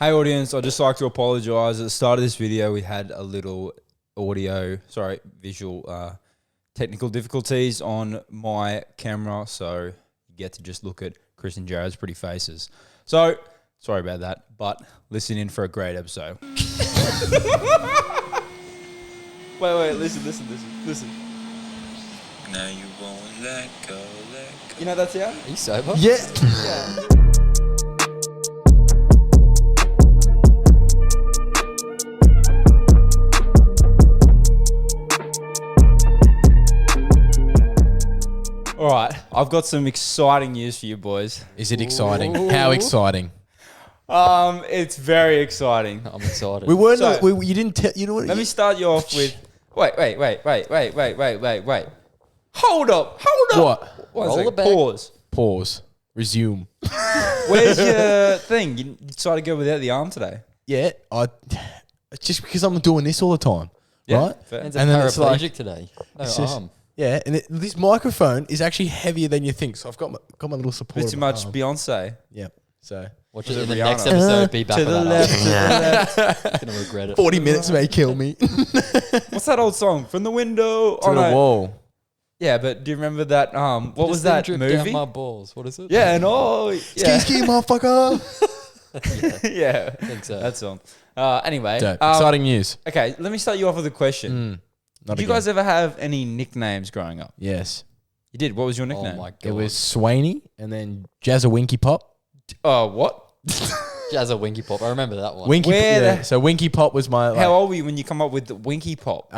Hey audience, I'd just like to apologise. At the start of this video, we had a little visual technical difficulties on my camera, so you get to just look at Chris and Jarrod's pretty faces. So, sorry about that, but listen in for a great episode. wait, listen. Now you won't let go. You know that's out? Are you sober? Yeah. All right, I've got some exciting news for you boys. Is it exciting? How exciting? It's very exciting. I'm excited. We weren't. So- You didn't tell. You know what? Let me start you off with. Wait. Hold up. What? One Roll second. it back. Pause. Resume. Where's your thing? You decided to go without the arm today. Yeah. Just because I'm doing this all the time, right? Fair. Man's And a then it's paraplegic like- today. No It's just- arm. Yeah, and this microphone is actually heavier than you think. So I've got my little support. Bit too much Beyonce. Yeah. So Watch Was it it in the Rihanna? next episode. Be back To with the that left, arm. to the left. Gonna regret it. 40 minutes may kill me. What's that old song? From the window. To the wall. Yeah, but do you remember that? What Just was then that drip movie? Down my balls. What is it? Yeah, and Ski, motherfucker. yeah, I think so. that song. Anyway, Dope. Exciting news. okay, let me start you off with a question. Not Did you again. guys ever have any nicknames growing up? Yes. You did. What was your Oh nickname? my god. It was Swaney and then Jazza Winky Pop. What? Jazza Winky Pop. I remember that one. Winky Where Pop. the- So Winky Pop was my. How old were you when you come up with the Winky Pop?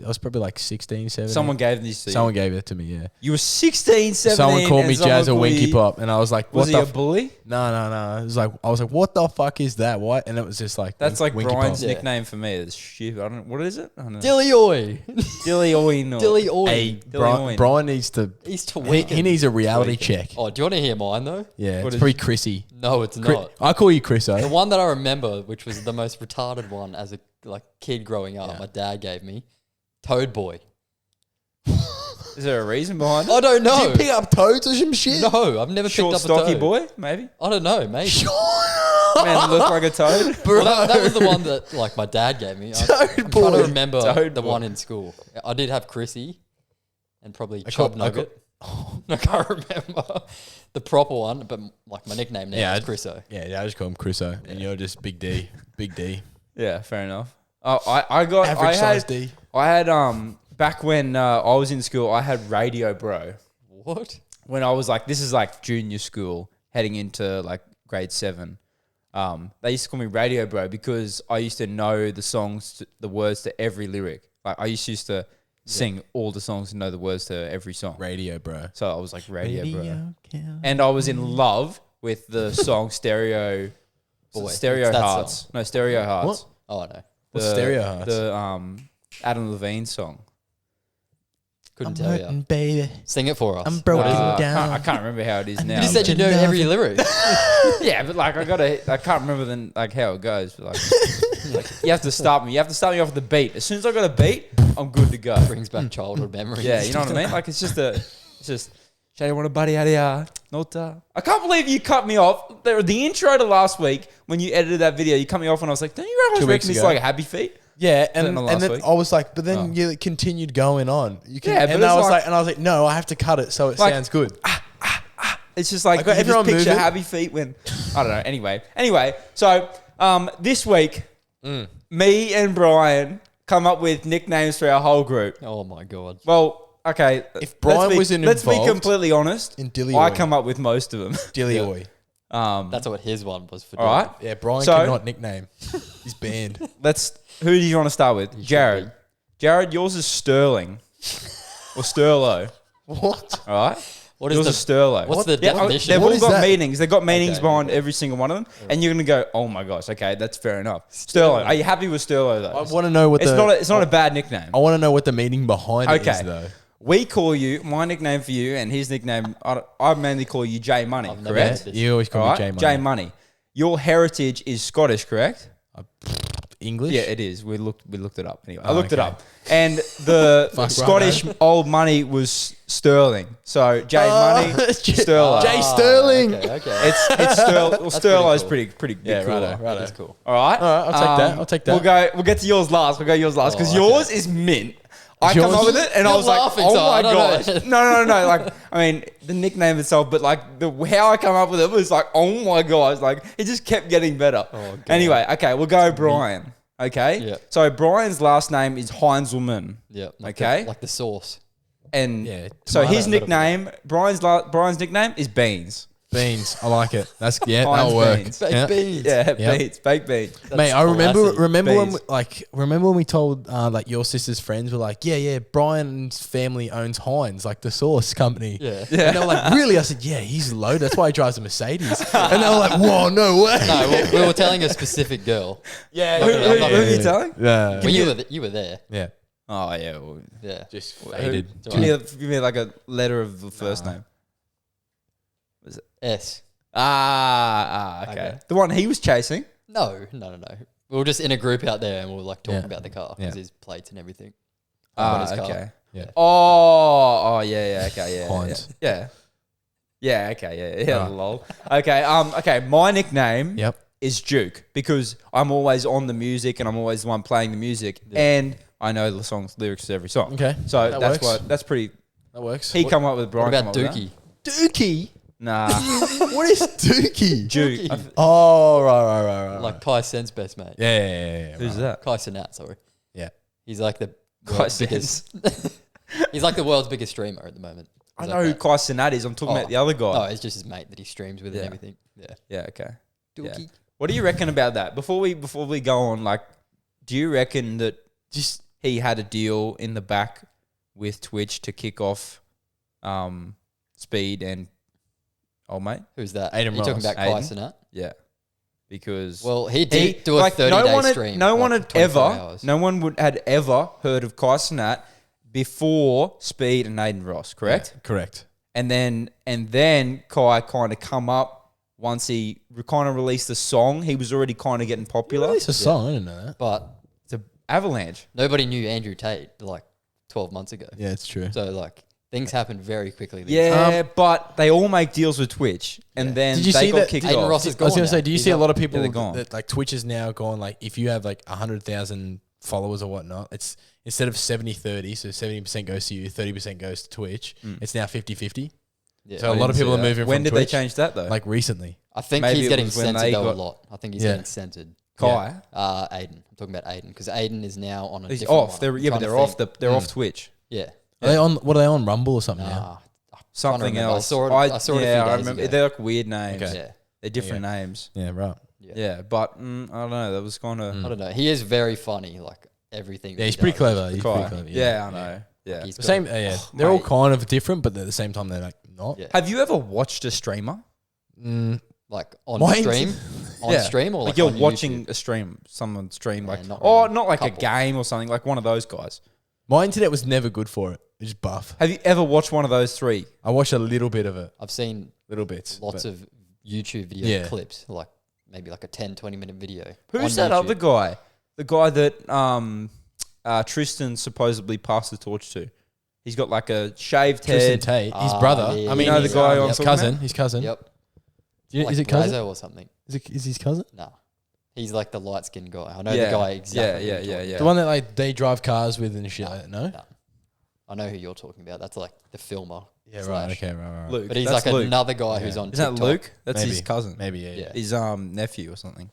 I was probably like 16, 17. Someone gave this to you. Someone gave it to me, yeah. You were 16, 17. Someone called me and someone Jazza called Winky you- Pop, and I was like, "What Was he the?" a bully? No. It was like I was like, "What the fuck is that? What?" And it was just like That's like Winky Brian's Pop. Yeah. nickname for me. It's shit. I don't. What is it? I don't know. Dilly Oi. Dilly Oino. Dilly Oi. Hey, Dilly Brian needs to. He's He, tweaking. he needs a reality Tweaking. check. Oh, do you want to hear mine though? Yeah, What it's is- pretty Chrissy. No, it's not. I call you Chris. The one that I remember, which was the most retarded one as a kid growing up, Yeah. my dad gave me, Toad Boy. Is there a reason behind it? I don't know. Did you pick up toads or some shit? No, I've never Short, picked up a stocky toad. boy, maybe. I don't know, maybe. Man, look like a toad. Well, that was the one that my dad gave me. I'm trying boy. to remember Toad the boy. one in school. I did have Chrissy and probably I Chub call- Nugget. I can't remember the proper one, but like my nickname now Yeah, is Chriso. Yeah, I just call him Chriso, and you're just Big D. Big D. Yeah, fair enough. Oh, I Average size D. had back when I was in school, I had Radio Bro. What? When I was like, this is like junior school, heading into like grade 7. They used to call me Radio Bro because I used to know the songs, the words to every lyric. Like I used to sing all the songs and know the words to every song. Radio, bro. So I was like Radio Bro. And I was in love with the song Stereo Boy, Stereo it's that Hearts. song. No, Stereo Hearts. Oh no, What's Stereo Hearts? The Adam Levine song. couldn't tell you. baby. Sing it for us. I'm broken I down. can't remember how it is now. You just said you but- know every lyric. yeah, but like I can't remember how it goes. But like you have to start me. You have to start me off with the beat. As soon as I got a beat, I'm good to go. Brings back childhood memories. Yeah, you know what I mean? Like it's just Shay, you want a buddy out of here? Nota. I can't believe you cut me off. The intro to last week when you edited that video, you cut me off and I was like, don't you guys 2 reckon weeks it's ago. like a happy feet? Yeah, Then and the last then week? I was like, but then Oh. you continued going on. You can, Yeah, but and it's I was like- like, no, I have to cut it so it Like- sounds good. It's just like I got you just everyone picture moving. happy feet when I don't know. Anyway, so this week, me and Brian come up with nicknames for our whole group. Oh my god. Well, okay. If Brian wasn't let's be involved completely honest. in Dilly I Oi. come up with most of them. Dilly Oi. That's what his one was for. All right. Yeah, Brian So- cannot nickname. He's banned. Who do you want to start with? should Jarrod. Jarrod, yours is Sterling or Sterlo. What? All right. What Yours is is the Sterlo. what's the Yeah, definition? they've What all is got that? meanings. They've got meanings Okay, behind okay. every single one of them, and you're gonna go, "Oh my gosh, okay, that's fair enough." Sterlo, are you happy with Sterlo though? I want to know what It's the. not a bad nickname. I want to know what the meaning behind it Okay. is, though. We call you, my nickname for you, and his nickname, I mainly call you J Money, I've never correct? heard this. You always call All me right, J Money. J Money. Your heritage is Scottish, correct? English? Yeah, it is. We looked it up anyway. I Oh, looked it okay. up, and the Fuck, Scottish righto. old money was sterling. So J money, sterling. Jay Sterling. Okay. It's Sterling. Well, Sterling's cool. pretty Yeah, cool. righto. That is cool. All right. All right, I'll take that. I'll take that. We'll get to yours last. We'll go yours last because Oh, okay. yours is mint. I come yours- up with it and I You're was like, laughing, oh so my I don't gosh. know. No. Like, I mean, the nickname itself, but like how I come up with it was like, oh my gosh. Like, it just kept getting better. Oh, God. Anyway, okay, we'll go Brian. Okay. Yeah. So Brian's last name is Heinzelman. Yeah. Okay. Like the sauce. And Yeah, so tomato, his nickname, Brian's nickname is Beans. Beans. I like it. That's Heinz that'll work. beans. Baked Yeah. beans. Yeah, Yep. beans, baked beans. Mate, I classy. remember when Beans. remember when we told like your sister's friends were like, yeah, Brian's family owns Heinz, like the sauce company. Yeah. And they were like, really? I said, yeah, he's loaded. That's why he drives a Mercedes. And they were like, whoa, no way. No, we were telling a specific girl. Yeah, Who- Who yeah, are you telling? Yeah. Well, you were there. Yeah. Oh yeah. Well, Yeah. Just who- faded. give me like a letter of the first name. S. Okay. Okay. The one he was chasing. No. We were just in a group out there and we were like talking Yeah. about the car because Yeah. his plates and everything. on his car. Okay. Yeah. Yeah. Okay. Yeah. Heinz. Yeah. Yeah. Okay. Yeah. Right. Lol. Okay. Okay. My nickname. Yep. Is Duke because I'm always on the music and I'm always the one playing the music and I know the song's lyrics to every song. Okay. So That that's works. what that's pretty. That works. He come up with Brian. What come about up with Dookie? Dookie. that. Nah. What is Dookie? Duke. Dookie. Oh, right. Like Kai Sen's best mate. Yeah. Who's that? Kai Cenat, sorry. Yeah. He's like the Kai world's biggest. He's like the world's biggest streamer at the moment. I He's know like who that. Kai Cenat is. I'm talking about the other guy. Oh, it's just his mate that he streams with Yeah. and everything. Yeah. Yeah. Okay. Dookie. Yeah. What do you reckon about that? Before we go on, like, do you reckon that just he had a deal in the back with Twitch to kick off Speed and old mate? Who's that? Aiden you talking Ross. about Kai Aiden? Cenat? Yeah. Because Well, he did do a like, 30-day stream. No like one had 24 ever, hours. no one had ever heard of Kai Cenat before Speed and Aiden Ross, correct? Yeah, correct. And then Kai kind of come up once he kind of released the song. He was already kind of getting popular. It's a song. I didn't know that. But It's a avalanche. nobody knew Andrew Tate like 12 months ago. Yeah, it's true. So like things happened very quickly. Yeah, but they all make deals with Twitch, and then Did you they see got that? kicked Aiden off. Ross is I was gone going to say, now. do you He's see a up. lot of people they're gone. that like Twitch is now gone, like if you have like 100,000 followers or whatnot, it's instead of 70-30, so 70% goes to you, 30% goes to Twitch, it's now 50-50. Yeah. So a lot of people are moving When from did Twitch. they change that though? Like recently. I think Maybe he's it getting was when censored they though a got- lot. I think he's Yeah. getting censored. Kai, Aiden. I'm talking about Aiden because Aiden is now on a he's different off. one. They're I'm but trying to they're off think. they're off Twitch. Yeah. Are they on? What are they on? Rumble or something? Nah. now? Something remember. else. I saw it a few I days remember. ago. They're like weird names. Okay. Yeah. They're different names. Yeah, right. Yeah, but I don't know. That was kind of I don't know. He is very funny. Like everything. Yeah, that he's he pretty does. clever. He's Kai. pretty clever. Yeah, I know. Yeah. He's The got- same. Yeah, they're all mate. kind of different, but at the same time, they're like not. Yeah. Have you ever watched a streamer? like on Mine- stream, on stream, or like you're on watching YouTube? a stream, someone stream like, not oh, really. not like Couple. a game or something, like one of those guys. My internet was never good for it. It's just buff. Have you ever watched one of those three? I watched a little bit of it, I've seen little bits. lots but- of YouTube video Yeah. clips, like maybe like a 10-20 minute video. Who's on that other YouTube. guy? The guy that Tristan supposably passed the torch to. He's got like a shaved Tristan head. Tate, his Ah, brother. yeah, I mean, you know the his, guy I'm his talking cousin. about? His cousin. Yep. Is it cousin? Lazo or something? Is his cousin? No. He's like the light skinned guy. I know Yeah. the guy exactly. Yeah, who you're talking yeah. The one that like they drive cars with and shit. Like that, no. about. No. I know who you're talking about. That's like the filmer. Yeah, right. slash- Okay, right. Luke. But he's That's like Luke. another guy who's Yeah. on Isn't TikTok. that Luke? That's Maybe. his cousin. Maybe yeah. Yeah. His nephew or something.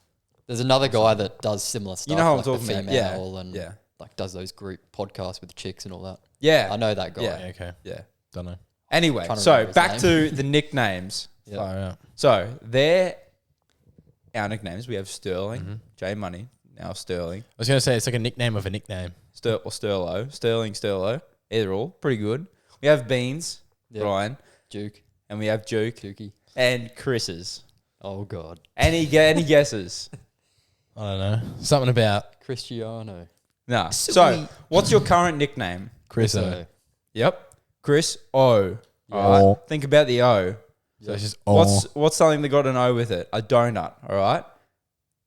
There's another guy that does similar stuff. You know who I'm like the talking about? female Yeah. and Yeah. like does those group podcasts with chicks and all that. Yeah. I know that guy. Yeah. Yeah, okay. Yeah. Don't know. Anyway, Trying to so remember his back name. to the nicknames. Yeah. Far out. So they're our nicknames. We have Sterling, Mm-hmm. J Money, now Sterling, I was gonna say it's like a nickname of a nickname. or Sterlo, Sterling, Sterlo. Either or, pretty good. We have Beans, Yeah. Brian, Duke. and we have Duke Dookie. and Chris's. Oh God. Any guesses? I don't know. Something about Cristiano. No. So, what's your current nickname? Chris. So, Yep, Chris O. All right. O. Think about the O. So it's just What's something that got an O with it? A donut. All right.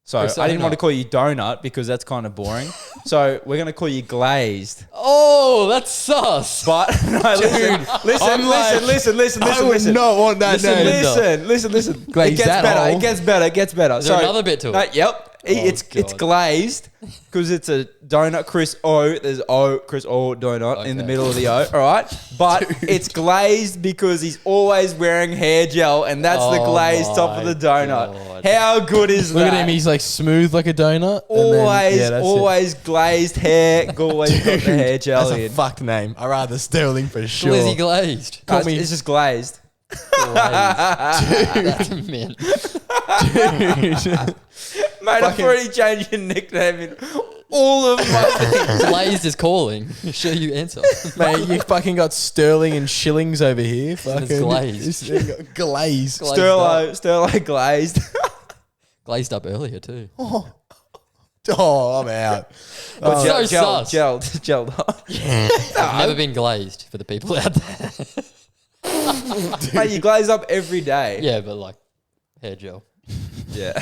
So Chris I didn't want to Donut. call you Donut because that's kind of boring. So we're going to call you Glazed. Oh, that's sus. But no, listen. I would not want that name. Listen. Glaze It gets that better. hole. It gets better. Is there another bit to it? No, yep. It's God. glazed because it's a donut. Chris O. There's O. Chris O. Donut in the Okay. middle of the O. All right, but it's glazed because he's always wearing hair gel, and that's the Oh glazed top of the my donut. God. How good is Look that? at him. He's like smooth like a donut. and then- always, yeah, that's it. always glazed hair. Always got the hair gel That's a in. fucked name. I rather Sterling for sure. Glizzy glazed. No, Call me- it's just glazed. Glazed. That's mint. Mate, I've already changed your nickname in all of my things. Glazed is calling. Sure, you answer. Mate, you fucking got Sterling and Shillings over here. Fucking glazed. Glazed. Glazed Sterling glazed. Glazed up earlier too. Oh, I'm out. It's so sus. Gelled. I've never been glazed for the people out there. Mate, you glaze up every day. Yeah, but like hair gel. Yeah.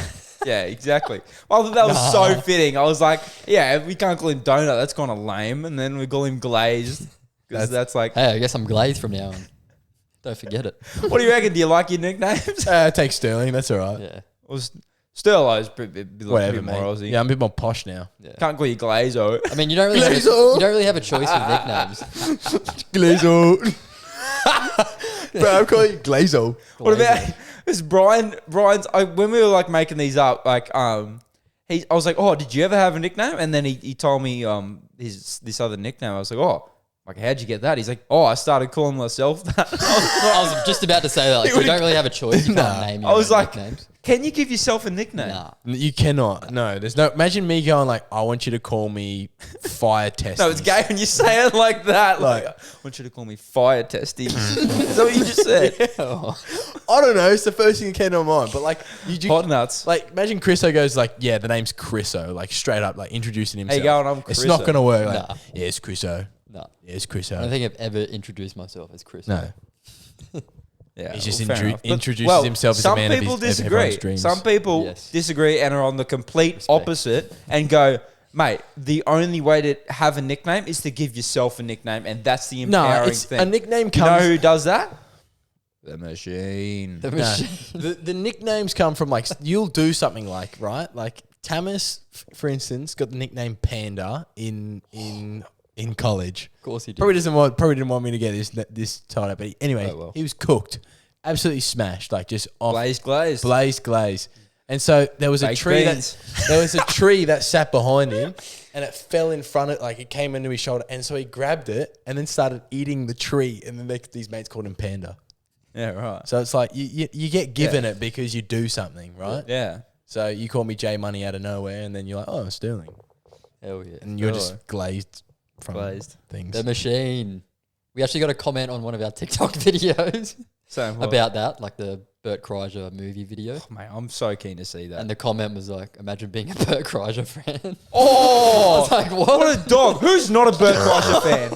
Yeah, exactly. Well, I thought that was so fitting. I was like, yeah, we can't call him Donut. That's kind of lame. And then we call him Glazed. Because that's like, Hey, I guess I'm glazed from now on. Don't forget it. what do you reckon? Do you like your nicknames? Take Sterling. That's all right. Yeah. Well, Sterlo's a bit Whatever, more mate. Aussie. Yeah, I'm a bit more posh now. Can't call you Glazo. I mean, you don't really have a choice with nicknames. Glazo. Bro, I'm calling you Glazo. What about this Brian's? When we were like making these up, like I was like, oh, did you ever have a nickname? And then he told me this other nickname. I was like, oh, like how'd you get that? He's like, oh, I started calling myself that. I was just about to say that. Like, you don't really have a choice. You can't name your I was own like, nicknames. can you give yourself a nickname? Nah. You cannot. No, there's no. Imagine me going like, I want you to call me Fire Test. No, it's gay when you say it like that. Like, Like- I want you to call me Fire Testes. Is that what you just said? I don't know. It's the first thing that came to my mind. But like, Hot nuts. Like, imagine Chriso goes like, yeah, the name's Chriso, like straight up, like introducing himself. you going? I'm It's Chriso. not gonna work. Like, Nah. yeah, it's Chriso. No. Yeah, it's I don't Chriso. think I've ever introduced myself as Chris. No, Yeah, he just well, fair enough. But- introduces himself as a man Some people of his, of disagree. everyone's dreams. Some people Yes. disagree and are on the complete Respect. opposite and go, mate, the only way to have a nickname is to give yourself a nickname, and that's the No, empowering it's thing. a nickname You know comes. who does that? The machine. The No. machine. the nicknames come from like you'll do something like right, like Tamas, for instance, got the nickname Panda in college. Of course he did. Probably didn't want me to get this tied up, but anyway, Oh, well. he was cooked, absolutely smashed, like just off Glaze. glaze. And so there was a Baked tree beans. that sat behind him, and it fell in front of, like it came into his shoulder, and so he grabbed it and then started eating the tree, and then these mates called him Panda. Yeah, right. So it's like you get given it because you do something, right? Yeah. So you call me J Money out of nowhere, and then you're like, oh, Sterling, Hell yeah. and you're Sure. just glazed from Glazed. things. The machine. We actually got a comment on one of our TikTok videos Same. about that, like the Bert Kreischer movie video. Mate, I'm so keen to see that. And the comment was like, imagine being a Bert Kreischer fan. oh, I was like, what? what a dog. Who's not a Bert Kreischer fan?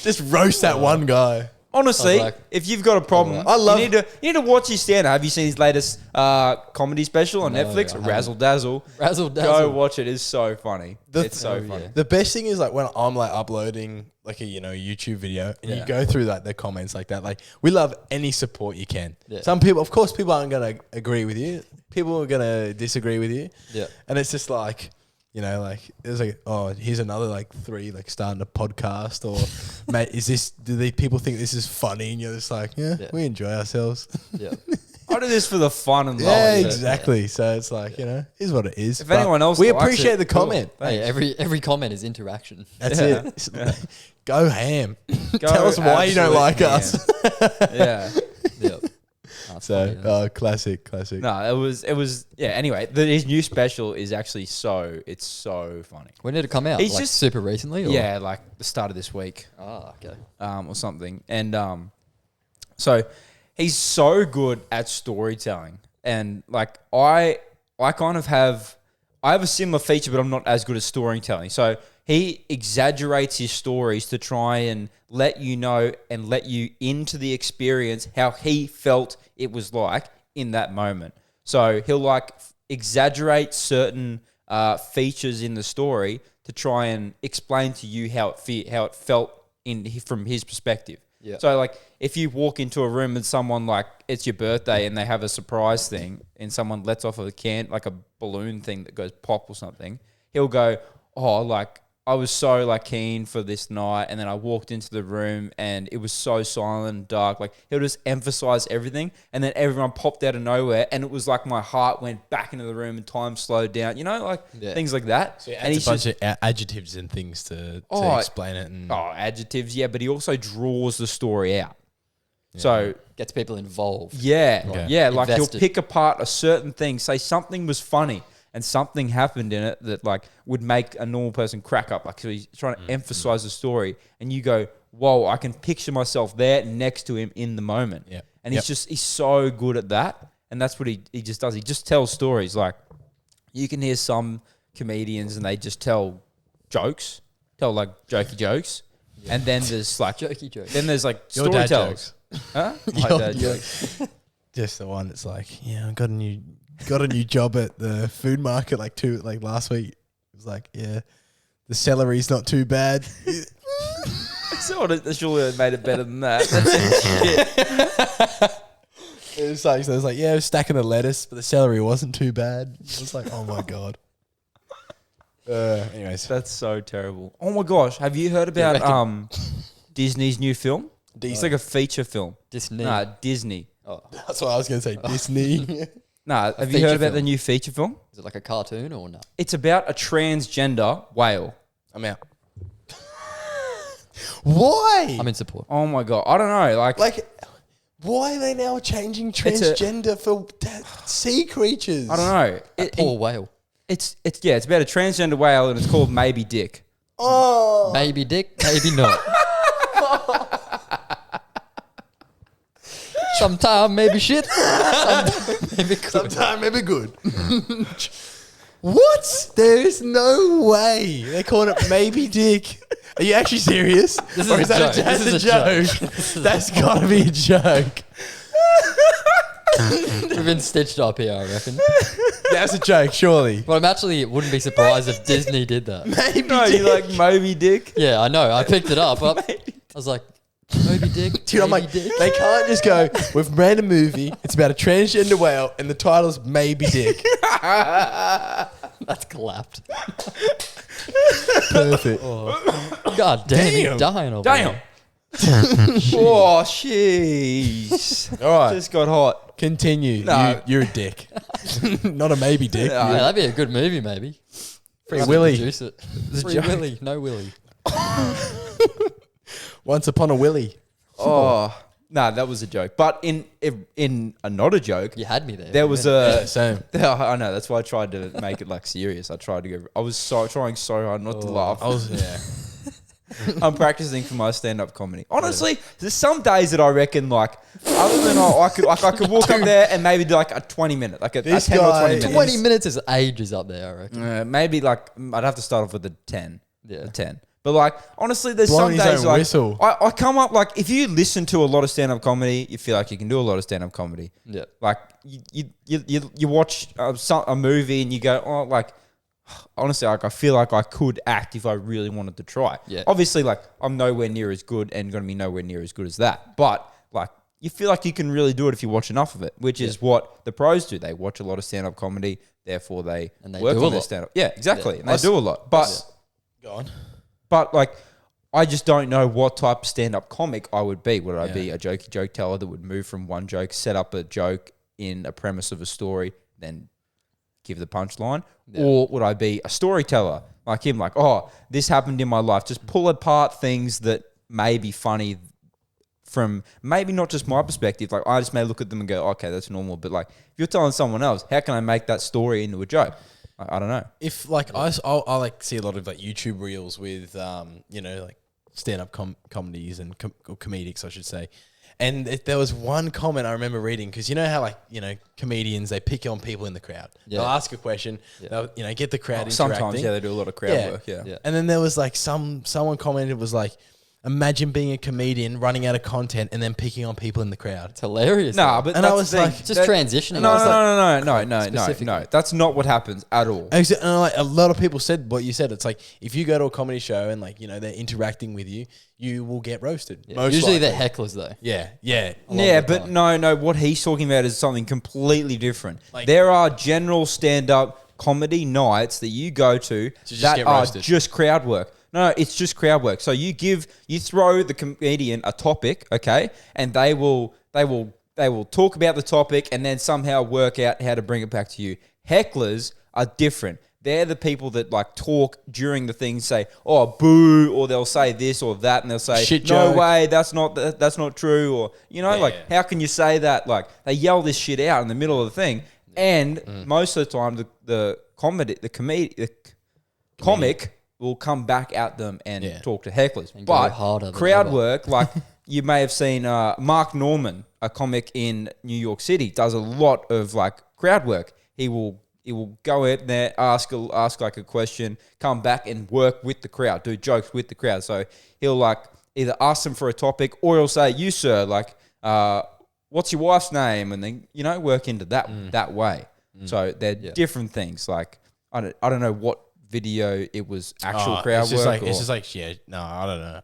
Just roast that one guy. Honestly, I was like- if you've got a problem, I love- you need to watch his stand-up. Have you seen his latest comedy special on No, Netflix? I haven't. Razzle Dazzle. Razzle Go dazzle. watch it. It's so funny. It's so Oh, funny. yeah. The best thing is like when I'm like uploading like a YouTube video and you go through like the comments like that. Like we love any support you can. Yeah. Some people, of course, people aren't gonna agree with you. People are gonna disagree with you. Yeah. And it's just like, like it's like, oh, here's another like 3 like starting a podcast, or mate, do the people think this is funny? And you're just like, yeah. We enjoy ourselves. Yeah. I do this for the fun and love. Yeah, of it. exactly. So it's like, is what it is. If But anyone else we likes appreciate it, the cool. comment. Hey, every comment is interaction. That's Yeah. it. Go ham. Go Tell us why you don't absolute like ham. us. Yeah. Yeah. That's So, funny, though. classic. No, it was. Yeah. Anyway, his new special is actually it's so funny. When did it come out? He's Like just- super recently? Or? Yeah, like the start of this week. Ah, okay. Or something. And so he's so good at storytelling. And like I kind of have a similar feature, but I'm not as good at storytelling. So he exaggerates his stories to try and let you know and let you into the experience how he felt it was like in that moment. So he'll like exaggerate certain features in the story to try and explain to you how it felt from his perspective. Yeah. So like if you walk into a room and someone like it's your birthday and they have a surprise thing and someone lets off a like a balloon thing that goes pop or something, he'll go, oh, like I was so like keen for this night, and then I walked into the room and it was so silent and dark. Like he'll just emphasize everything, and then everyone popped out of nowhere, and it was like my heart went back into the room and time slowed down. You know, like things like that. So and he's a bunch of adjectives and things to explain it. And adjectives, yeah, but he also draws the story out. Yeah. So gets people involved. Yeah, like invested. he'll pick apart a certain thing, say something was funny, and something happened in it that like would make a normal person crack up. Like so he's trying to emphasize the story, and you go, "Whoa, I can picture myself there next to him in the moment." Yeah, and he's so good at that, and that's what he just does. He just tells stories. Like you can hear some comedians and they just tell jokes, like jokey jokes, and then there's like jokey jokes. Then there's like Your dad storytellers. Huh? My dad jokes. Just the one that's like, I got a new job at the food market like last week. It was like, the celery's not too bad. Surely made it better than that. It was like, I was stacking the lettuce, but the celery wasn't too bad. It was like, oh my God. Anyways. That's so terrible. Oh my gosh. Have you heard about Disney's new film? It's like a feature film. Disney. Nah, Disney. Oh. That's what I was going to say, Disney. Nah, have you heard about the new feature film? Is it like a cartoon or not? It's about a transgender whale. I'm out. Why? I'm in support. Oh my God. I don't know. Like, why are they now changing transgender for sea creatures? I don't know. Poor whale. It's about a transgender whale and it's called Maybe Dick. Oh. Maybe dick, maybe not. Sometime maybe shit. Sometime maybe good. What? There is no way. They're calling it Maybe Dick. Are you actually serious? This is a joke. That's a joke. That's got to be a joke. We've been stitched up here, I reckon. That's a joke, surely. But it wouldn't be surprised if Disney did that. Maybe No, Dick. you like Moby Dick? Yeah, I know. I picked it up. I was like, Moby Dick. Dude, I'm like, they can't just go, we've ran a movie, it's about a transgender whale, and the title's Maybe Dick. That's clapped. Perfect. God damn, you're dying over Damn. there. Oh, jeez. All right. Just got hot. Continue. No. You're a dick. Not a maybe dick. Yeah, that'd be a good movie, maybe. Free Willy. Produce it. Free Willy, no Willy. Once upon a Willy. Oh, no, that was a joke. But in not a joke, You had me there. there was Yeah, a. same. I know. That's why I tried to make it like serious. I tried to go. I was trying so hard not to laugh. I'm practicing for my stand-up comedy. Honestly, there's some days that I reckon like, other than I could walk up there and maybe do like a 20-minute, like a 10 or 20 minutes. 20 minutes is ages up there, I reckon. Maybe like I'd have to start off with a 10. Yeah. A 10. But like honestly, there's Blowing some his days own like whistle. I come up like if you listen to a lot of stand-up comedy, you feel like you can do a lot of stand-up comedy. Yeah. Like you watch a movie and you go, oh, like honestly, like I feel like I could act if I really wanted to try. Yeah. Obviously, like I'm nowhere near as good and going to be nowhere near as good as that. But like you feel like you can really do it if you watch enough of it, which is what the pros do. They watch a lot of stand-up comedy, therefore they work do a on their lot. stand-up. Yeah, exactly. Yeah. And they do a lot. But Go on. but like, I just don't know what type of stand-up comic I would be. Would I be a jokey joke teller that would move from one joke, set up a joke in a premise of a story, then give the punchline? Yeah. Or would I be a storyteller like him? Like, oh, this happened in my life. Just pull apart things that may be funny from maybe not just my perspective. Like, I just may look at them and go, okay, that's normal. But like, if you're telling someone else, how can I make that story into a joke? I don't know. If like I like see a lot of like YouTube reels with like stand-up comedies and or comedics, I should say. And there was one comment I remember reading, because you know how comedians, they pick on people in the crowd. Yeah. They'll ask a question, they'll get the crowd interacting. Sometimes, they do a lot of crowd work. Yeah. And then there was like someone commented, was like, Imagine being a comedian running out of content and then picking on people in the crowd. It's hilarious. Nah, though. but And I that's was the thing. like, just transitioning. No, I was like, no. That's not what happens at all. And like, a lot of people said what you said. It's like if you go to a comedy show and like they're interacting with you, you will get roasted. yeah. Most Usually likely. they're hecklers though. Yeah. Yeah, the but time. no. What he's talking about is something completely different. Like- There are general stand-up comedy nights that you go to just that get are roasted. just crowd work. No, it's just crowd work. So you throw the comedian a topic, okay, and they will talk about the topic and then somehow work out how to bring it back to you. Hecklers are different. They're the people that like talk during the thing, say, "Oh, boo," or they'll say this or that, and they'll say, Shit "No joke. way, that's not true," or like, how can you say that? Like they yell this shit out in the middle of the thing, and most of the time the comic will come back at them and talk to hecklers. And go But harder than crowd ever. work, like you may have seen Mark Norman, a comic in New York City, does a lot of like crowd work. He will go in there, ask like a question, come back and work with the crowd, do jokes with the crowd. So he'll like either ask them for a topic or he'll say, "You sir, like, what's your wife's name?" And then work into that way. So they're different things. Like I don't know what video it was actual crowd it's just work. like, it's just like, no, I don't know.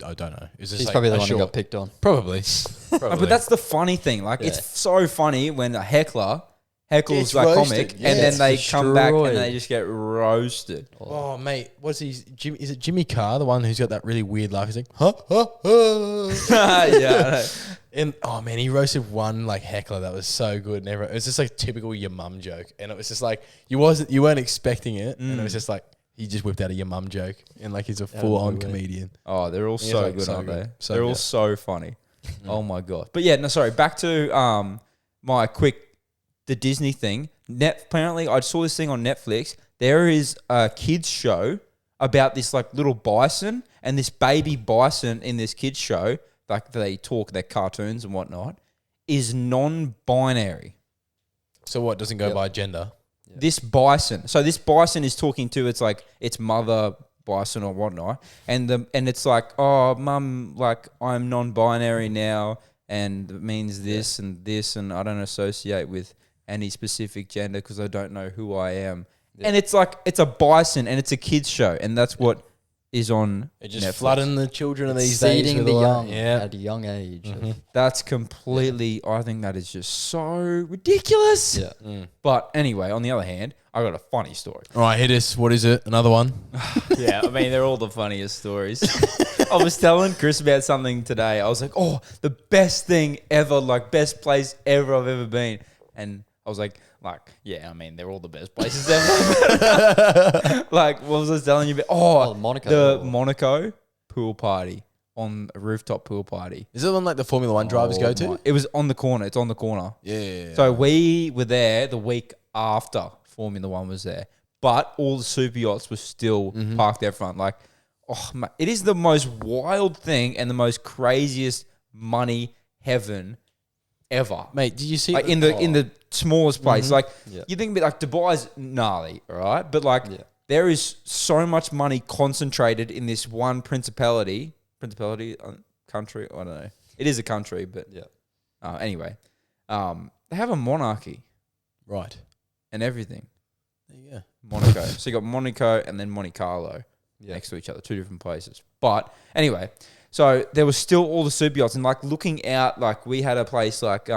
I don't know. It's just He's like probably the a one who short- got picked on. Probably. But that's the funny thing. Like it's so funny when a heckles Gets that roasted. comic Yeah. and then they Gets come back and destroyed. they just get roasted. Oh, mate, what's his Jimmy? Is it Jimmy Carr, the one who's got that really weird laugh? He's like, huh, huh, huh. Yeah. I know. And oh man, he roasted one like heckler that was so good. And everyone, it was just like typical your mum joke, and it was just like you weren't expecting it, and it was just like he just whipped out a your mum joke, and like he's a full on comedian. Oh, they're all Yeah, so like, good, so aren't good. they? So They're all good. so funny. Oh my god. But yeah, no, sorry. Back to my the Disney thing. Apparently, I saw this thing on Netflix. There is a kids show about this like little bison and this baby bison in this kids show. Like they talk their cartoons and whatnot. Is non-binary. So what doesn't go by gender? This bison. So this bison is talking to its mother bison or whatnot, and it's like, "Oh, mum, like I'm non-binary now, and it means this and this, and I don't associate with any specific gender because I don't know who I am." And it's like it's a bison and it's a kids show, and that's what is on It just Netflix. flooding the children of these days Seeding with the all that. young Yeah. at a young age. That's completely. I think that is just so ridiculous. Yeah. But anyway, on the other hand, I got a funny story. All right, hit us. What is it? Another one? Yeah, I mean, they're all the funniest stories. I was telling Chris about something today. I was like, "Oh, the best thing ever, like best place ever I've ever been." And I was like, yeah, I mean, they're all the best places ever. Like, what was I telling you about? Oh, Monaco. the Monaco pool party, on a rooftop pool party. Is it one like the Formula One drivers go to? It was on the corner. It's on the corner. Yeah. So we were there the week after Formula One was there, but all the super yachts were still parked out front. Like, oh, mate, it is the most wild thing and the most craziest money heaven ever. Mate, did you see Like in the smallest place, like Yeah. you think, like Dubai's gnarly, all right? But like there is so much money concentrated in this one principality, country. I don't know. It is a country, but anyway, they have a monarchy Right. and everything. There you go. Monaco. So you got Monaco and then Monte Carlo next to each other, two different places. But anyway, so there was still all the super yachts and like looking out, like we had a place like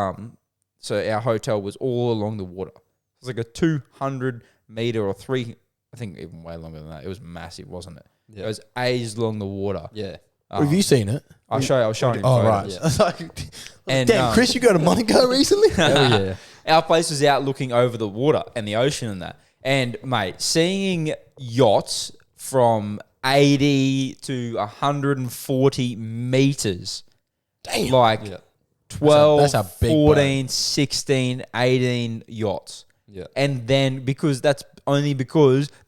so our hotel was all along the water. It was like a 200 meter or I think even way longer than that. It was massive, wasn't it? Yeah. It was ages along the water. Yeah. Have you seen it? I'll show you. I'll show you. Oh, right. Yeah. I was like, And, damn, Chris, you go to Monaco recently? Oh yeah. Our place was out looking over the water and the ocean and that. And mate, seeing yachts from 80 to 140 meters, Damn. like Yeah. 12, That's a big 14, 16, 18 yachts. Yeah. And then because the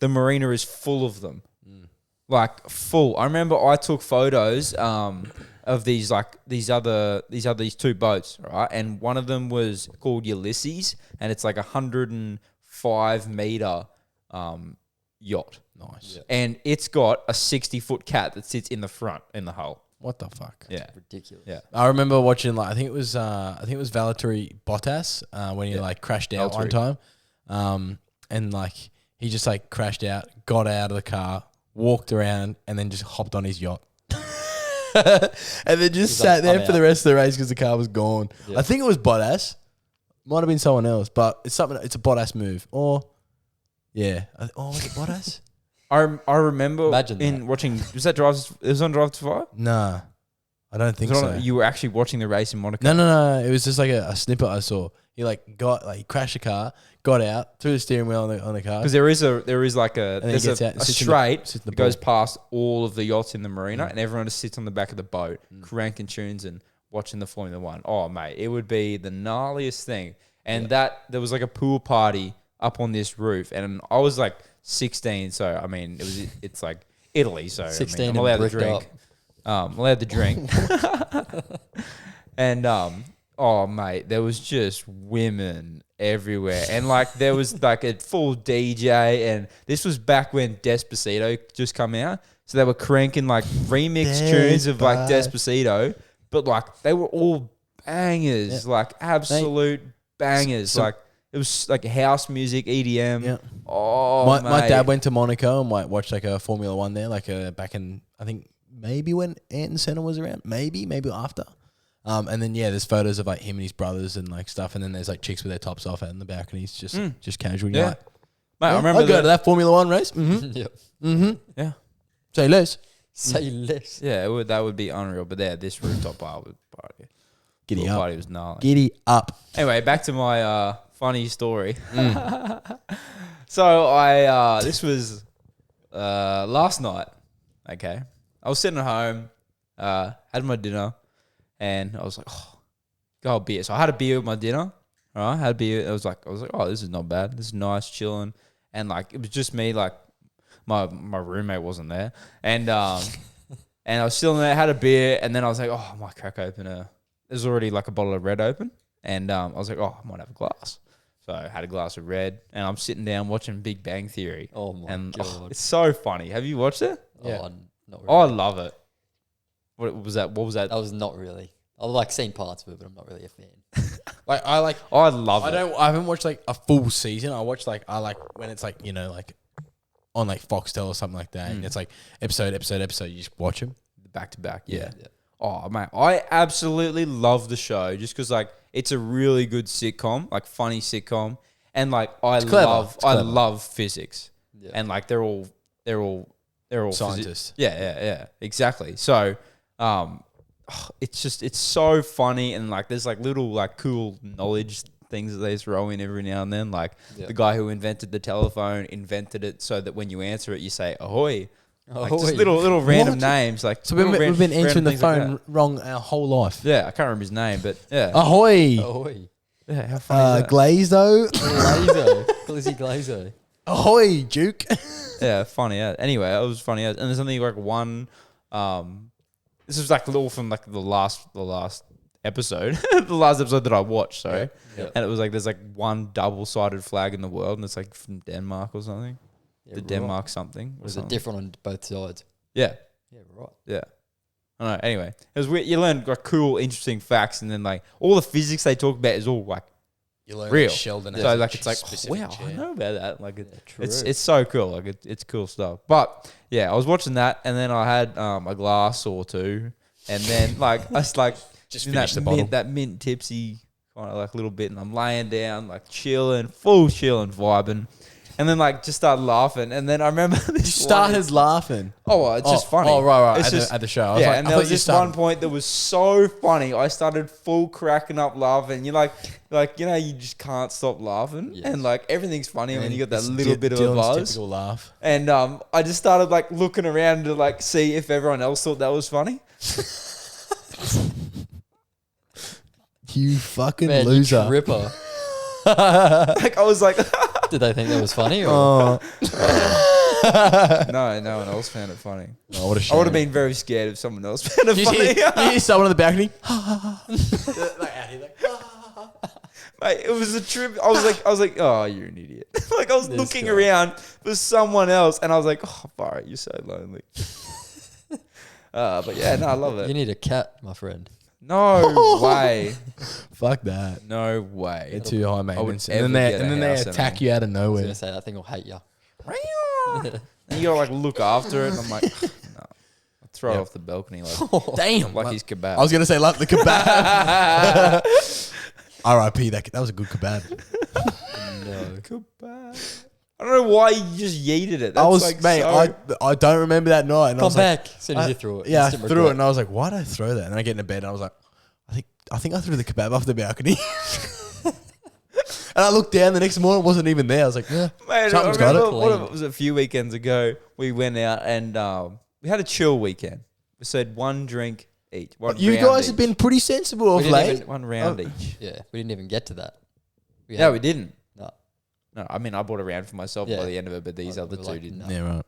marina is full of them. Like full. I remember I took photos of these two boats, right? And one of them was called Ulysses, and it's like 105 meter yacht. Nice. Yeah. And it's got a 60-foot cat that sits in the front in the hull. What the fuck? Yeah. Ridiculous. Yeah. I remember watching I think it was Valtteri Bottas when he crashed out one time, and he just crashed out, got out of the car, walked around, and then just hopped on his yacht, and then just sat there for the rest of the race because the car was gone. Yeah. I think it was Bottas, might have been someone else, but it's something. It's a Bottas move, or was it Bottas? I remember Imagine watching. Was that Drive? It was on Drive to Survive. Nah, I don't think so. You were actually watching the race in Monaco. No. It was just a snippet I saw. He he crashed the car, got out, threw the steering wheel on the car. Because there's a straight that goes pool. past all of the yachts in the marina, and everyone just sits on the back of the boat, cranking tunes and watching the Formula One. Oh mate, it would be the gnarliest thing. And there was a pool party up on this roof, and I was 16, so I mean it's Italy, so 16 I'm allowed to drink. I'm allowed to drink. And oh mate, there was just women everywhere, and there was a full DJ, and this was back when Despacito just come out, so they were cranking remix tunes of Despacito, but they were all bangers, absolute bangers, it was house music, EDM. Yeah. Oh, my dad went to Monaco and watched a Formula One there, back in, I think maybe when Ayrton Senna was around, maybe after. And then there's photos of him and his brothers and stuff, and then there's chicks with their tops off out in the balconies, just casual. Yeah, mate, I remember I'll go to that Formula One race. Mm-hmm. Yep. Mm-hmm. Yeah. Say less. Yeah, that would be unreal. But this rooftop party. Giddy up. Party was gnarly. Giddy up. Anyway, back to my funny story. So this was last night. Okay, I was sitting at home, had my dinner, and I was like, go a beer. So I had a beer with my dinner. All right, had a beer. I was like, oh, this is not bad. This is nice, chilling, and it was just me. My roommate wasn't there, and and I was still in there. Had a beer, and then I was like, oh, I might crack open there's already a bottle of red open, and I was like, oh, I might have a glass. So I had a glass of red, and I'm sitting down watching Big Bang Theory. Oh my god, it's so funny. Have you watched it? Yeah, not really. Oh, I love it. What was that? That was not really. I've seen parts of it, but I'm not really a fan. I love it. I haven't watched a full season. I watch I like when it's on Foxtel or something like that, and it's episode. You just watch them back to back. Yeah. Oh man, I absolutely love the show just because it's a really good sitcom, funny sitcom, and I love physics, and they're all scientists. Yeah, exactly. So, it's so funny, and there's little cool knowledge things that they throw in every now and then. The guy who invented the telephone invented it so that when you answer it, you say ahoy. Just little random names. So we've been answering the phone wrong our whole life. Yeah, I can't remember his name, but yeah. Ahoy. Yeah, how funny is that? Glazo. Glizzy Glazo. Ahoy, Duke. Yeah, funny. Yeah. Anyway, it was funny. And there's only one. This was all from the last episode, the last episode that I watched. Sorry, and it was there's one double-sided flag in the world, and it's from Denmark or something. Yeah, the Denmark something. Was it different on both sides? Yeah. Yeah, right. Yeah. I don't know. Anyway, it was weird. You learn cool, interesting facts, and then all the physics they talk about is all you learn real. Sheldon. So it's wow, chair. I know about that. It's so cool. It's cool stuff. But yeah, I was watching that, and then I had a glass or two, and then I was just in finish the bottle. that mint tipsy kind of little bit, and I'm laying down chilling, full chilling, vibing. And then just started laughing, and then I remember this started laughing. Oh, well, it's just funny. Oh, right. It's at the show. And there was this one point that was so funny. I started full cracking up laughing. You're you just can't stop laughing, and everything's funny when you got that little bit of a buzz. Typical laugh. And I just started looking around to see if everyone else thought that was funny. You fucking loser, you ripper. I was like. Did they think that was funny? Or? No one else found it funny. Oh, what a shame. I would have been very scared if someone else found it funny. You hear someone on the balcony? Mate, it was a trip. I was like, oh, you're an idiot. Like I was This looking guy. around for someone else, and I was like, oh, Barrett, you're so lonely. But yeah, no, I love You it. need a cat, my friend. No way. Fuck that. No They're way. too high would maintenance. ever And then get a they house attack anymore. you out of I was nowhere. gonna say that thing will hate you. And you gotta like look after it. And I'm like, no. I'll throw it Yep. off the balcony like Damn. like his kebab. I was gonna say like the kebab. R.I.P. That was a good kebab. No. kebab. I don't know why you just yeeted it. That's I was like mate. so- I don't remember that night. And I Come was like, back as soon as you threw it. yeah, I Instant threw regret. it, and I was like, why did I throw that? And I get into bed, and I was like, I think I threw the kebab off the balcony. And I looked down the next morning, it wasn't even there. I was like, yeah, Mate, something's I got remember it. what was it, a few weekends ago. We went out and we had a chill weekend. We said one drink each. One You round guys have each. been pretty sensible of didn't late. even- one round Oh. each. Yeah, we didn't even get to that. No, we didn't. No, No, I mean I bought a round for myself Yeah. by the end of it, but these Oh, other we two were like, didn't. no. Yeah, right.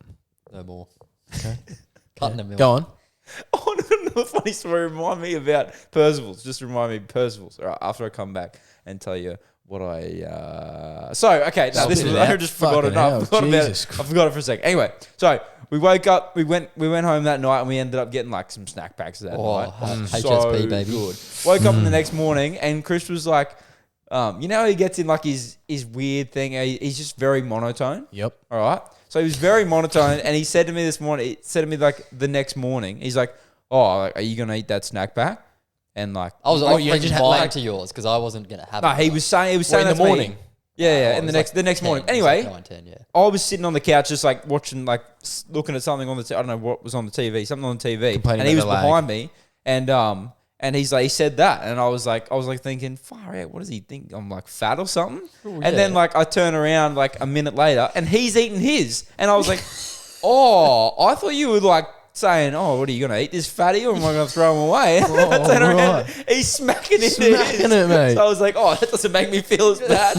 no more. Okay. Cutting a milk. Go on. Oh, another funny story. Remind me about Percival's. Just remind me of Percival's. All right, after I come back and tell you what I. So okay, no, this Spit was it I out. just forgot Fucking it. No, I hell, forgot about Jesus it. I forgot it for a second. Anyway, so we woke up. We went home that night, and we ended up getting like some snack packs that Oh, night. HSP, baby. Good. Woke up the next morning, and Chris was like, you know, how he gets in like his weird thing. He's just very monotone. Yep. All right. So he was very monotone, and he said to me this morning, he said to me like the next morning, he's like, "Oh, like, are you gonna eat that snack pack?" And like, I was Oh, offering you just had, mine like- to yours because I wasn't gonna have no, it. he was saying in that the to me. morning. Yeah, Oh, yeah, it in the was next like morning. 10, it was like Anyway, 9, 10, yeah. I was sitting on the couch just like watching, like looking at something on the I don't know what was on the TV, something on the TV, Complaining and he was about the lag. behind me, and he's like, he said that, and I was like thinking, far out, what does he think? I'm like fat or something? Ooh, And then yeah. like I turn around like a minute later, and he's eating his, and I was like, oh, I thought you were like saying, oh, what are you gonna eat this fatty, or am I gonna throw him away? And I turn around, he's smacking into his. Smacking it, mate. So I was like, oh, that doesn't make me feel as bad.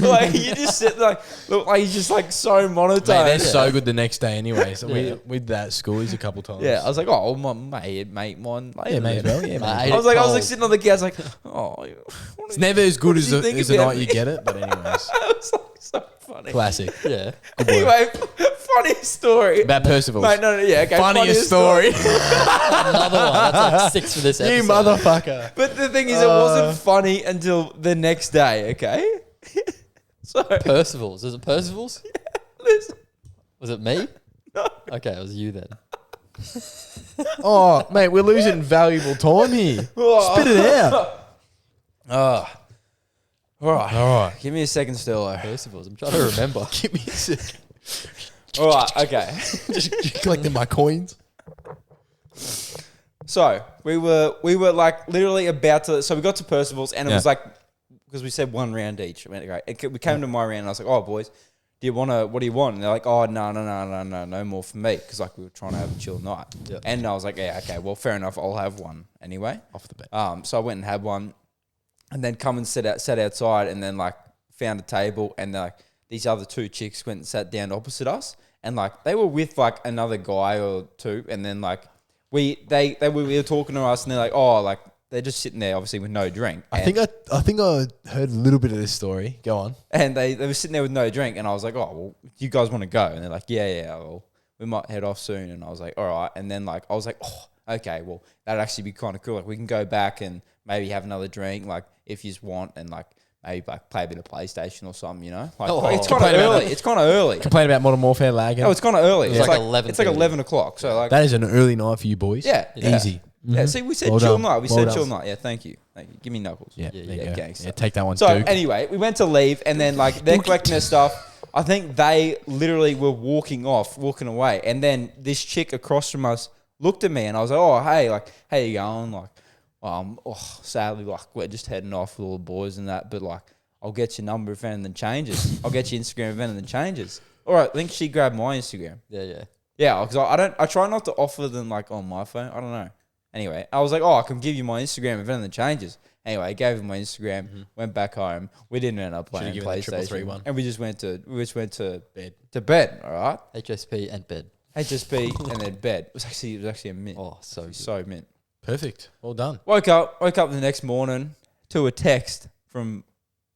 Like you just sit like look like he's just like so monotone. Mate, they're so good the next day anyway. So Yeah. we did that at schoolies a couple times. Yeah, I was like, oh, my mate, mine later. yeah, mate, as then. well. Yeah, Mate, mate. ate I was it like, I was like cold. sitting on the couch, like, oh, It's never as good does as he the, think as the about night you me? get it, but anyways, It was like so funny. classic. Yeah. Anyway, funny story. About Percival. Mate, no, yeah, okay. Funniest story. Another one. That's like 6 for this episode. You motherfucker. But the thing is, it wasn't funny until the next day. Okay. So Percival's. Is it Percival's? listen, Was it me? No. Okay, it was you then. Oh, mate, we're losing valuable time here. Oh. Spit it out. all right, All right. give me a second, Stello. Percival's. I'm trying to remember. Give me a second. All right, okay. Just collecting my coins. So we were like literally about to. So we got to Percival's, and it Yeah. was like because we said one round each. I mean, okay, we came to my round, and I was like, "Oh, boys, do you want to? What do you want?" And they're like, "Oh, no more for me," because like we were trying to have a chill night. Yeah. And I was like, "Yeah, okay, well, fair enough. I'll have one anyway." Off the bat. So I went and had one, and then come and sat outside, and then like found a table, and like these other two chicks went and sat down opposite us, and like they were with like another guy or two, and then like we were talking to us, and they're like, oh, like they're just sitting there obviously with no drink. I think I heard a little bit of this story. Go on. And they were sitting there with no drink, and I was like, oh, well, do you guys want to go? And they're like, yeah, well, we might head off soon. And I was like, all right. And then like I was like, oh, okay, well, that'd actually be kind of cool. Like we can go back and maybe have another drink, like if you just want, and like maybe like play a bit of PlayStation or something, you know? Like Oh, it's kind of complain about early. It's kind of early. Complain about Modern Warfare lagging. No, it's kind of early. It's like 11:30. It's like 11 o'clock. So like, That is an early night for you boys. yeah, Easy. Yeah, see, we said Well chill done. night. We Well said done. chill night. Yeah, thank you. Give me knuckles. Yeah, Yeah, there you yeah, go. gangster. Yeah, take that one, So Duke. anyway, we went to leave, and then like they're collecting their stuff. I think they literally were walking away, and then this chick across from us looked at me, and I was like, "Oh, hey, like, how you going?" Like, sadly, like we're just heading off with all the boys and that, but like, I'll get your number if anything changes. I'll get your Instagram if anything changes. All right, I think she grabbed my Instagram. Yeah. Yeah, because I try not to offer them like on my phone. I don't know. Anyway, I was like, oh, I can give you my Instagram if anything changes. Anyway, I gave him my Instagram, went back home. We didn't end up playing Should've given the PlayStation. 333 And we just went to Bed. To bed, all right? HSP and bed. HSP and then bed. It was actually a mint. Oh, so good. So mint. Perfect. Well done. Woke up the next morning to a text from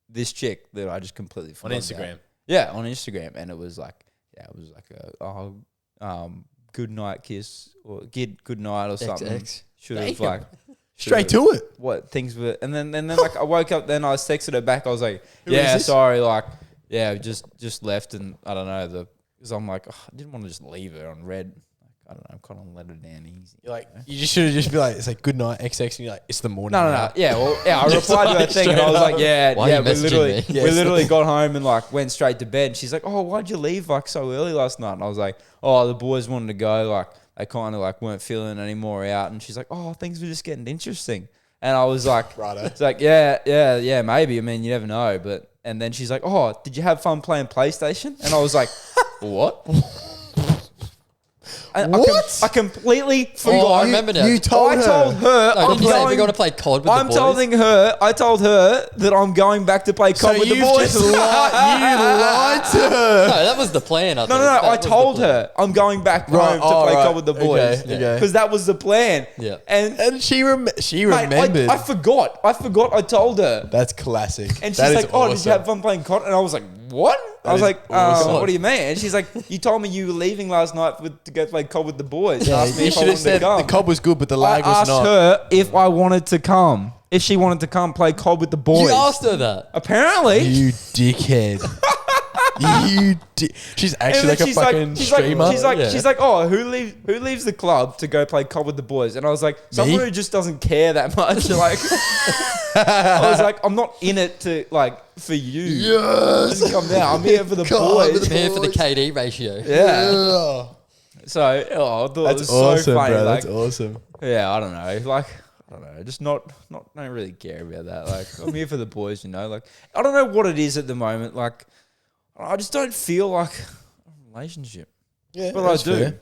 this chick that I just completely On forgot Instagram. about. Yeah, on Instagram, and it was like good night kiss or good night or something. XX. Should have Damn. like Straight to it. what things were, and then like I woke up, then I texted her back. I was like, Who is yeah, this? sorry, like just left, and I don't know because I'm like I didn't want to just leave her on red. I don't know, I'm kind of let her down easy. You're like, you just should have just be like, it's like good night XX, and you're like, it's the morning. No. now. Yeah, well, yeah. I Just replied to her like thing, and I straight was like, up. yeah, Why are yeah. you messaging me? We literally got home and like went straight to bed. And she's like, oh, why'd you leave like so early last night? And I was like, oh, the boys wanted to go. Like they kind of like weren't feeling any more out. And she's like, oh, things were just getting interesting. And I was like, Righto. it's like, yeah, maybe. I mean, you never know. But and then she's like, oh, did you have fun playing PlayStation? And I was like, what? What? I completely forgot. Oh, I remember now. You told I her. told her No, I'm didn't you say we're going. going to play COD with the boys? I told her that I'm going back to play So COD with the you've boys. just lied to her. No, that was the plan. I No, think. no. That I was the told plan. her I'm going back Right, home to oh, play right. COD with the boys. Okay, okay. Because that was the plan. Yeah. And She mate, remembered. I forgot. I told her. That's classic. And she's That is like, oh, did you awesome. have fun playing COD? And I was like, what? I was is like, awesome. what do you mean? And she's like, you told me you were leaving last night to go play COD with the boys. And Yeah, asked me you if I should have wanted to said come. the cob was good, but the I lag was asked not. her if I wanted to come. If she wanted to come play COD with the boys. You asked her that. Apparently. You dickhead. She's actually like a fucking streamer. Yeah. She's like, oh, who leaves the club to go play COD with the boys? And I was like, someone who just doesn't care that much. Like, I was like, I'm not in it to like for you. Yes. Just come down. I'm here for the God, boys. I'm here for the KD ratio. Yeah. So, I thought That's it was awesome, so funny. bro. Like, That's awesome. yeah, I don't know. Like, I don't know. Just not don't really care about that. Like, I'm here for the boys, you know. Like, I don't know what it is at the moment. Like, I just don't feel like a relationship. Yeah, But that's I do. fair.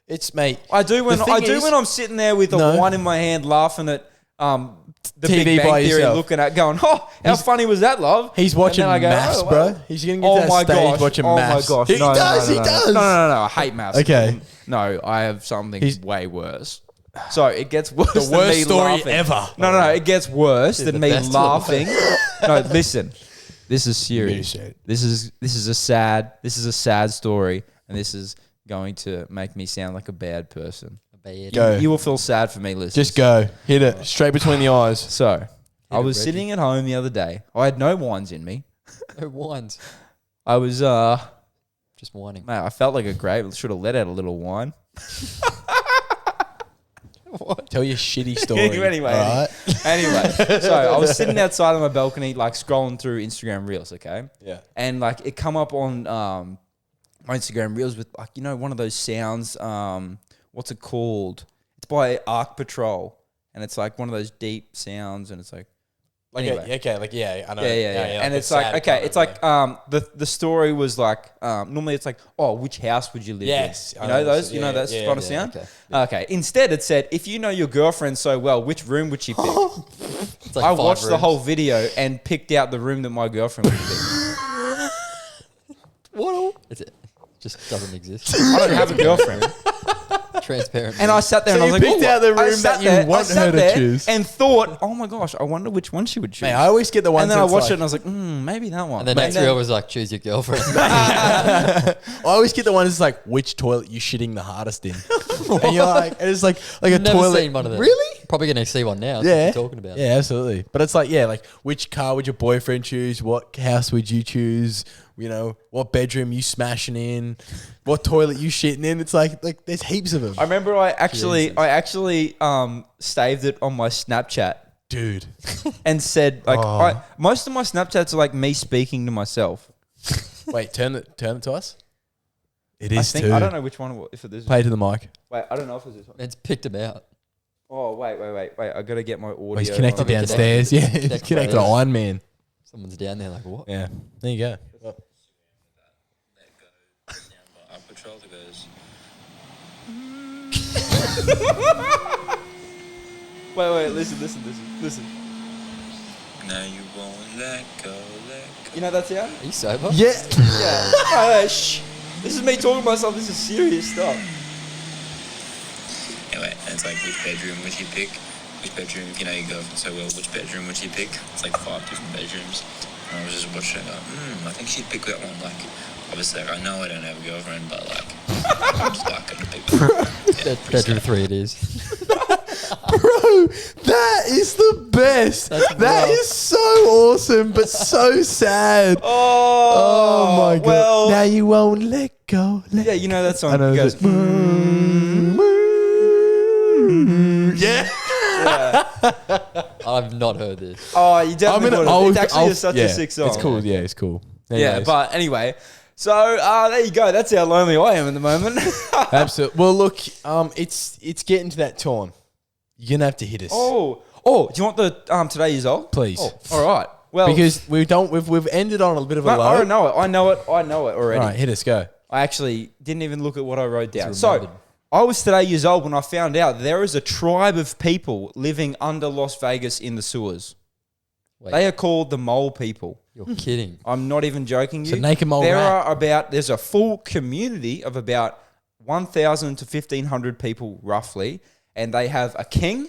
It's mate. I do when The thing is- when I'm sitting there with a No. wine in my hand, laughing at the TV Big Bang by Theory, yourself. looking at, going, "Oh, how funny was that, love?" He's watching And then I go, maths, "Oh, well." bro. He's gonna get Oh to that my stage gosh! watching Oh maths. my gosh! He No, does. no, He no, does. No. I hate maths. Okay. No, I have something He's- way worse. So it gets worse. The than worst me story laughing. ever. No. It gets worse than the me best laughing. No, listen. This is serious. Shit. This is a sad story, and this is going to make me sound like a bad person. Go. You will feel sad for me, listeners. Just go. Hit it straight between the eyes. So, I was Reggie. sitting at home the other day. I had no wines in me. No wines. I was, Just whining. mate, I felt like a grape. Should have let out a little wine. Tell your shitty story. Anyway. all right? Anyway, so I was sitting outside on my balcony, like scrolling through Instagram Reels, okay? Yeah. And like it come up on my Instagram Reels with like, you know, one of those sounds, what's it called? It's by Arc Patrol. And it's like one of those deep sounds, and it's like, anyway. Okay. Like I know. Yeah. And a it's like, sad okay, kind it's of, like the story was like, normally it's like, oh, which house would you live Yes, in? I You know know those? this. You know Yeah, that yeah, kind of yeah, sound? okay. Okay. Instead, it said, if you know your girlfriend so well, which room would she pick? It's like I 5 watched the rooms. whole video and picked out the room that my girlfriend would pick. What? It just doesn't exist. I don't have a girlfriend. Transparent. And I sat there So and I was you like, picked "Oh, out the I room sat that you there- want I sat her to there choose." and thought, oh my gosh, I wonder which one she would choose. Mate, I always get the ones. And then I that's watched like, it and I was like, maybe that one. And the next reel was like, choose your girlfriend. I always get the ones that's like, which toilet you shitting the hardest in, and you're like, and it's like a Never toilet. seen one of them. Really? Probably going to see one now. Yeah, Since you're talking about it. Yeah, absolutely. But it's like, like which car would your boyfriend choose? What house would you choose? You know, what bedroom you smashing in? What toilet you shitting in? It's like there's heaps of them, I remember I actually saved it on my Snapchat dude. and said like Oh. most of my Snapchats are like me speaking to myself. Wait, turn it to us. It I is think too. I don't know which one it was, if it is. Play to the mic. Wait, I don't know if it's this one. Man's picked him out. Oh wait, I gotta get my audio. Oh, he's connected on. downstairs. Yeah, he's Connected connected to downstairs. Iron Man. Someone's down there like, what? Yeah, there you go. Let go. Sound by Up Patrol that goes. Wait, listen. Now you won't let go. You know that sound? Are you sober? Yeah. Yeah. Shh. This is me talking to myself. This is serious stuff. Anyway, and it's like which bedroom would you pick? which bedroom, if you know your girlfriend so well, which bedroom would she pick? It's like 5 different bedrooms. And I was just watching it, I think she'd pick that one. Like, obviously, like, I know I don't have a girlfriend, but like, I'm just like gonna pick that. Yeah, Bedroom 3 it is. Bro, that is the best. That is so awesome, but so sad. Oh my god! well- now you won't let go. Yeah, you know that song. I know. It goes, Yeah. I've not heard this. oh, you definitely would. It's actually such a sick song. It's cool. Yeah, it's cool. Yeah, Anyways. but anyway, so there you go. That's how lonely I am at the moment. Absolutely. Well, look, it's getting to that time. You're gonna have to hit us. oh, do you want the today is old? Please. Oh, all right. Well, Because we've ended on a bit of a no, low. I don't know it. I know it already. All right, hit us. Go. I actually didn't even look at what I wrote down. remembered. So I was today years old when I found out there is a tribe of people living under Las Vegas in the sewers. Wait. They are called the Mole People. You're kidding. I'm not even joking you. So naked mole there rat. there's a full community of about 1,000 to 1,500 people roughly, and they have a king.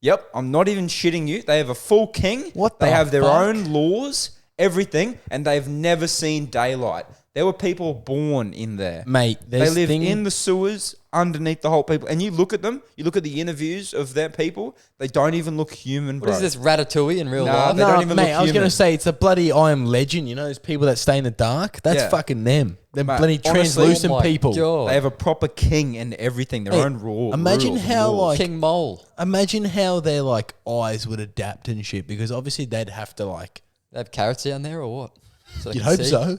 Yep, I'm not even shitting you. They have a full king. What They the have their fuck? own laws, everything, and they've never seen daylight. There were people born in there. Mate, They live in the sewers underneath the whole people. And you look at them, you look at the interviews of their people, they don't even look human, bro. What is this, Ratatouille in real Nah, life? they don't even mate, look I was human. gonna say it's the bloody I Am Legend. You know those people that stay in the dark. That's Yeah. fucking them. They're Mate, bloody honestly, translucent Oh my people. God. They have a proper king and everything, their Hey, own rules. imagine how, like- King Mole. Imagine how their like eyes would adapt and shit, because obviously they'd have to like. They have carrots down there or what? So they You'd can hope see? so.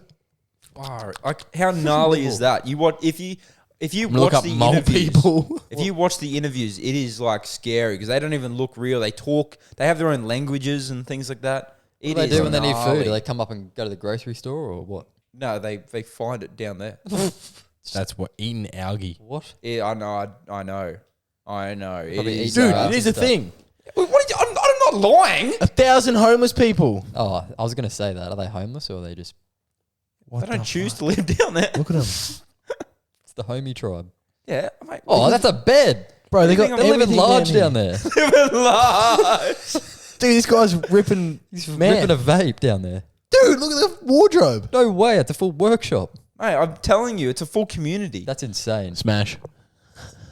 Like, how gnarly is that? You what if you I'm gonna look watch up the mole interviews, people. if you watch the interviews, it is like scary because they don't even look real. They talk. They have their own languages and things like that. What It do they is do when they need gnarly. food? Do they come up and go to the grocery store or what? No, they find it down there. That's what eating algae. What? Yeah, I know. It Probably is, eat Dude, Nah, it is a stuff. thing. What are you, I'm not lying. 1,000 homeless people. Oh, I was going to say that. Are they homeless or are they just... What They don't choose to live down there. Look at them, It's the homie tribe. Yeah, mate. Oh, that's a bed. bro. They You think got I'm They live in everything large here. down there. living large. Dude, this guy's ripping. He's Man. ripping a vape down there. Dude, look at the wardrobe. No way. It's a full workshop. Mate, I'm telling you, it's a full community. That's insane. Smash.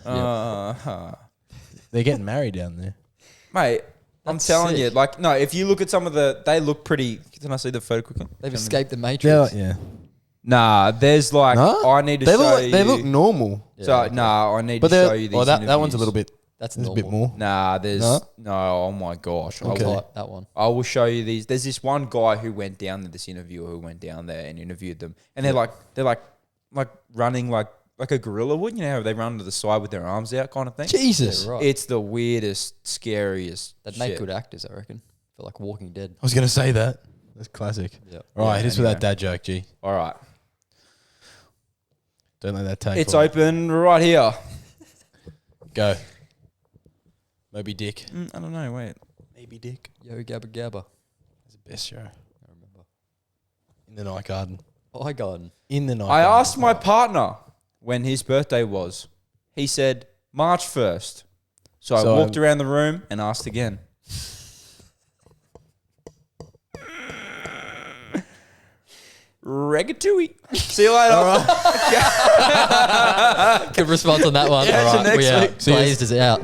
Uh-huh. They're getting married down there. Mate, I'm That's telling you, sick. like, no, if you look at some of they look pretty. Can I see the photo quickly? They've escaped the Matrix. Yeah. Nah, there's like, No? I need to They show look. you. They look normal. Yeah, So, okay. nah, I need But to they're. show you these Well, that one's a interviews. little bit. That's There's a normal. bit more. Nah, there's No? no. Oh my gosh. Okay. That one. I will show you these. There's this one guy who went down there, this interviewer who went down there and interviewed them, and they're like running like a gorilla would. You know how they run to the side with their arms out, kind of thing. Jesus. Yeah, right. It's the weirdest, scariest. They'd make shit. good actors, I reckon. For like Walking Dead. I was gonna say that. That's classic. Yeah. All right, Yeah, hit us with anyway. that dad joke, G. All right, Don't let that take. it's long. open right here. Go. Moby Dick. I don't know. Wait. Maybe Dick. Yo Gabba Gabba. It's the best show. I remember. In the night garden. Oh, I got him. In the night I garden. asked my partner when his birthday was. He said March 1st. So I So walked around the room and asked again. Regatouille. See you later. Good response on that one. Yeah, All so right, next we out. week. Glazed is out.